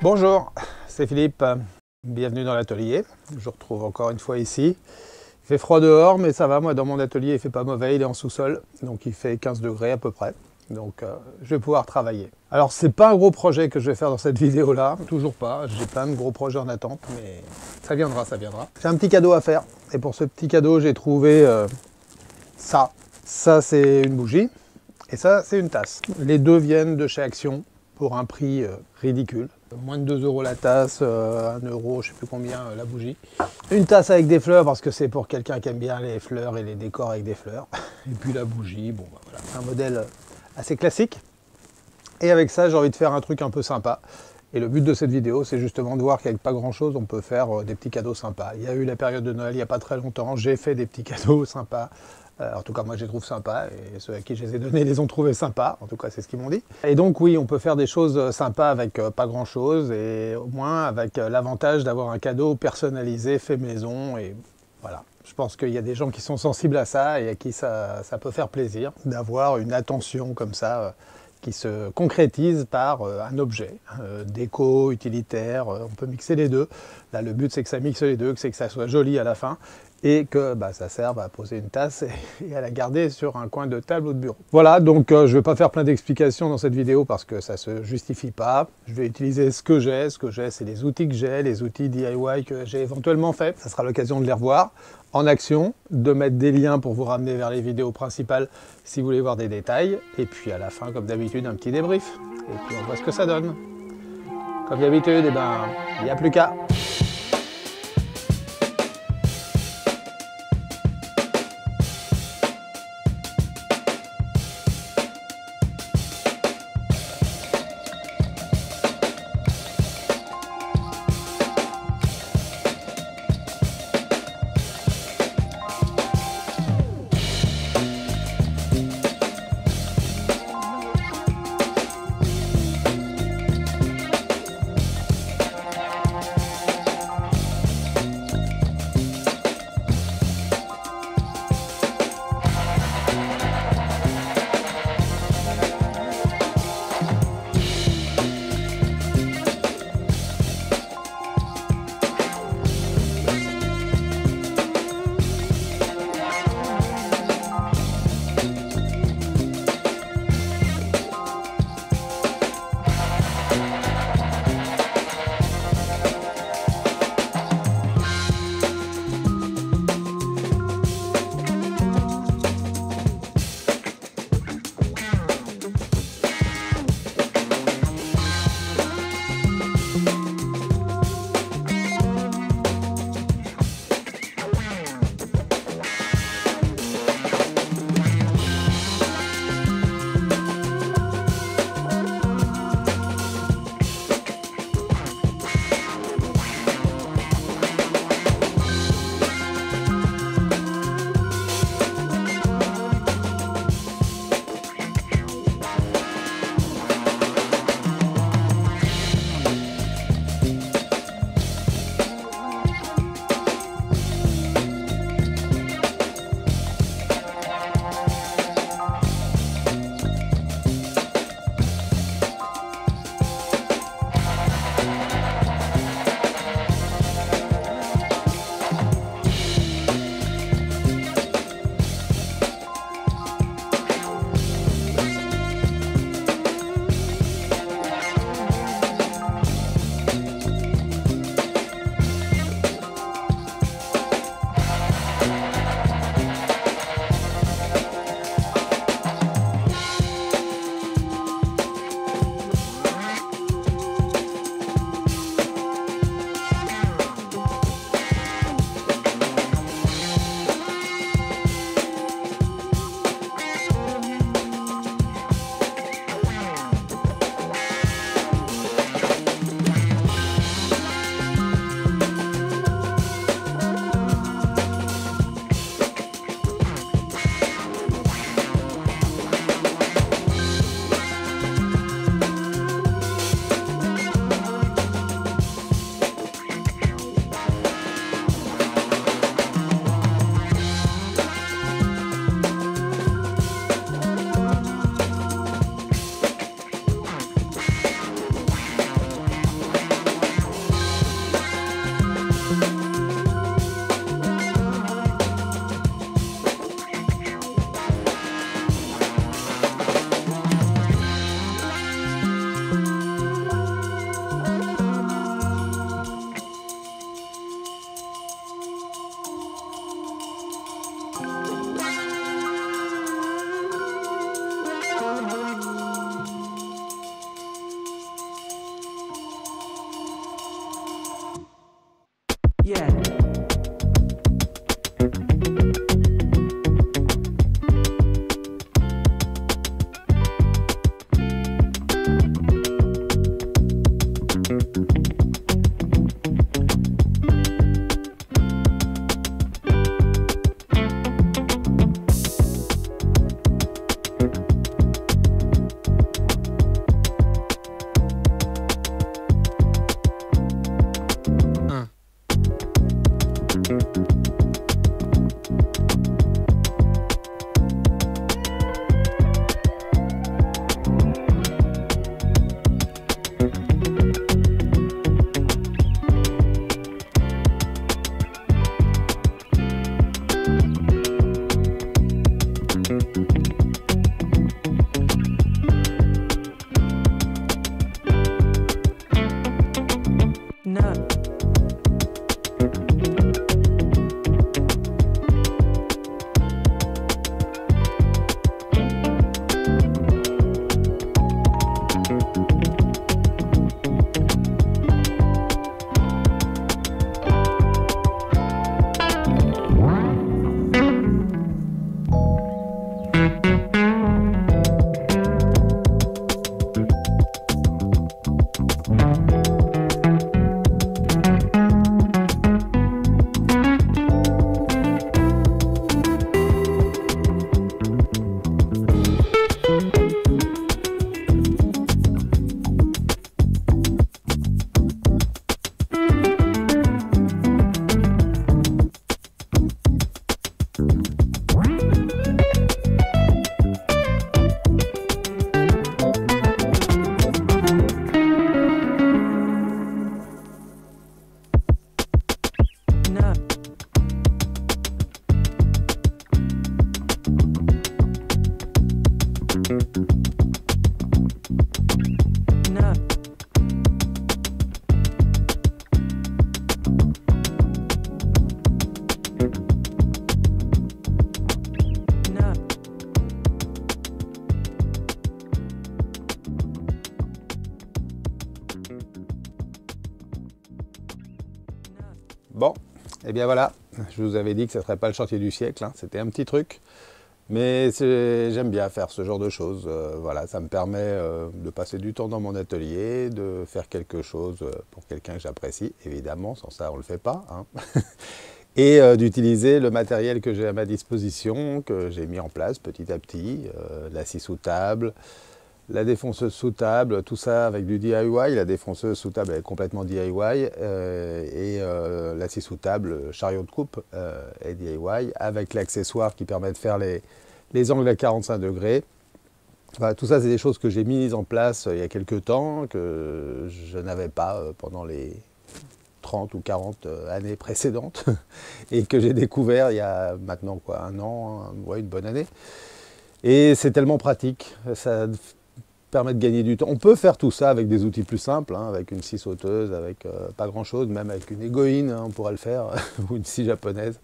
Bonjour, c'est Philippe, bienvenue dans l'atelier. Je vous retrouve encore une fois ici. Il fait froid dehors, mais ça va, moi dans mon atelier il fait pas mauvais, il est en sous-sol, donc il fait 15 degrés à peu près. Donc je vais pouvoir travailler. Alors c'est pas un gros projet que je vais faire dans cette vidéo là, toujours pas, j'ai plein de gros projets en attente, mais ça viendra, ça viendra. J'ai un petit cadeau à faire, et pour ce petit cadeau j'ai trouvé ça. Ça c'est une bougie, et ça c'est une tasse. Les deux viennent de chez Action pour un prix ridicule. Moins de 2 € la tasse, 1 €, je sais plus combien la bougie. Une tasse avec des fleurs parce que c'est pour quelqu'un qui aime bien les fleurs et les décors avec des fleurs. Et puis la bougie, bon bah voilà, un modèle assez classique. Et avec ça, j'ai envie de faire un truc un peu sympa. Et le but de cette vidéo, c'est justement de voir qu'avec pas grand chose, on peut faire des petits cadeaux sympas. Il y a eu la période de Noël il n'y a pas très longtemps, j'ai fait des petits cadeaux sympas. En tout cas, moi, je les trouve sympas, et ceux à qui je les ai donnés les ont trouvés sympas. En tout cas, c'est ce qu'ils m'ont dit. Et donc, oui, on peut faire des choses sympas avec pas grand-chose, et au moins avec l'avantage d'avoir un cadeau personnalisé, fait maison, et voilà. Je pense qu'il y a des gens qui sont sensibles à ça, et à qui ça peut faire plaisir d'avoir une attention comme ça, qui se concrétise par un objet, déco, utilitaire, on peut mixer les deux. Là, le but, c'est que ça mixe les deux, que ça soit joli à la fin, et que ça serve à poser une tasse et à la garder sur un coin de table ou de bureau. Voilà, donc je ne vais pas faire plein d'explications dans cette vidéo parce que ça ne se justifie pas. Je vais utiliser ce que j'ai. Ce que j'ai, c'est les outils que j'ai, les outils DIY que j'ai éventuellement fait. Ça sera l'occasion de les revoir en action, de mettre des liens pour vous ramener vers les vidéos principales si vous voulez voir des détails. Et puis à la fin, comme d'habitude, un petit débrief. Et puis on voit ce que ça donne. Comme d'habitude, il n'y a plus qu'à. Yeah. No. Bon, et bien voilà, je vous avais dit que ce ne serait pas le chantier du siècle, hein. C'était un petit truc, mais j'aime bien faire ce genre de choses. Voilà, ça me permet de passer du temps dans mon atelier, de faire quelque chose pour quelqu'un que j'apprécie, évidemment, sans ça on ne le fait pas, hein. Et d'utiliser le matériel que j'ai à ma disposition, que j'ai mis en place petit à petit, la scie sous table, la défonceuse sous table, tout ça avec du DIY. La défonceuse sous table elle est complètement DIY la scie sous table, chariot de coupe est DIY avec l'accessoire qui permet de faire les angles à 45 degrés. Voilà, tout ça c'est des choses que j'ai mises en place il y a quelques temps, que je n'avais pas pendant les 30 ou 40 années précédentes et que j'ai découvert il y a maintenant quoi, un an, ouais, une bonne année. Et c'est tellement pratique, ça permet de gagner du temps. On peut faire tout ça avec des outils plus simples, hein, avec une scie sauteuse, avec pas grand chose, même avec une égoïne, hein, on pourrait le faire, ou une scie japonaise.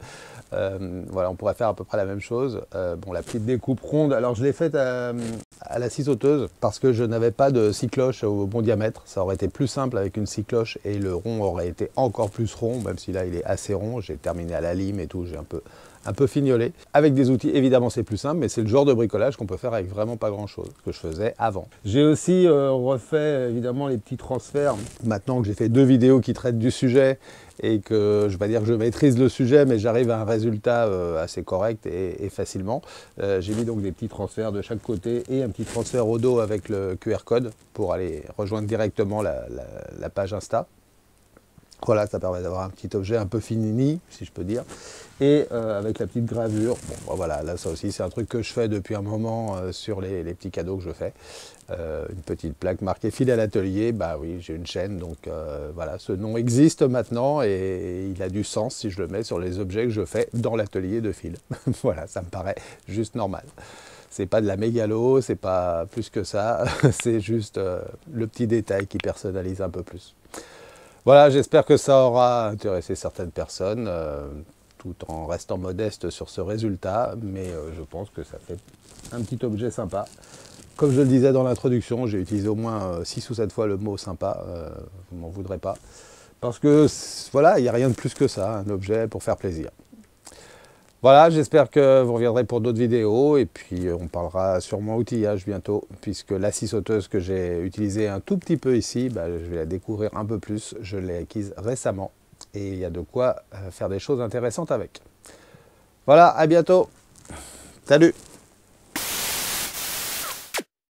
Voilà, on pourrait faire à peu près la même chose. Bon, la petite découpe ronde, alors je l'ai faite à la scie sauteuse parce que je n'avais pas de scie cloche au bon diamètre. Ça aurait été plus simple avec une scie cloche et le rond aurait été encore plus rond, même si là il est assez rond. J'ai terminé à la lime et tout, j'ai un peu fignolé. Avec des outils, évidemment c'est plus simple, mais c'est le genre de bricolage qu'on peut faire avec vraiment pas grand chose, que je faisais avant. J'ai aussi refait évidemment les petits transferts. Maintenant que j'ai fait 2 vidéos qui traitent du sujet et que je vais pas dire que je maîtrise le sujet, mais j'arrive à un résultat assez correct et facilement. J'ai mis donc des petits transferts de chaque côté et un petit transfert au dos avec le QR code pour aller rejoindre directement la page Insta. Voilà, ça permet d'avoir un petit objet un peu fini, si je peux dire. Et avec la petite gravure, bon, voilà, là ça aussi c'est un truc que je fais depuis un moment sur les petits cadeaux que je fais. Une petite plaque marquée fil à l'atelier, bah oui, j'ai une chaîne, donc voilà, ce nom existe maintenant et il a du sens si je le mets sur les objets que je fais dans l'atelier de fil. Voilà, ça me paraît juste normal. C'est pas de la mégalo, c'est pas plus que ça, c'est juste le petit détail qui personnalise un peu plus. Voilà, j'espère que ça aura intéressé certaines personnes, tout en restant modeste sur ce résultat, mais je pense que ça fait un petit objet sympa. Comme je le disais dans l'introduction, j'ai utilisé au moins 6 ou 7 fois le mot sympa, vous ne m'en voudrez pas. Parce que voilà, il n'y a rien de plus que ça, un objet pour faire plaisir. Voilà, j'espère que vous reviendrez pour d'autres vidéos et puis on parlera sûrement outillage bientôt, puisque la scie sauteuse que j'ai utilisée un tout petit peu ici, bah, je vais la découvrir un peu plus. Je l'ai acquise récemment et il y a de quoi faire des choses intéressantes avec. Voilà, à bientôt. Salut!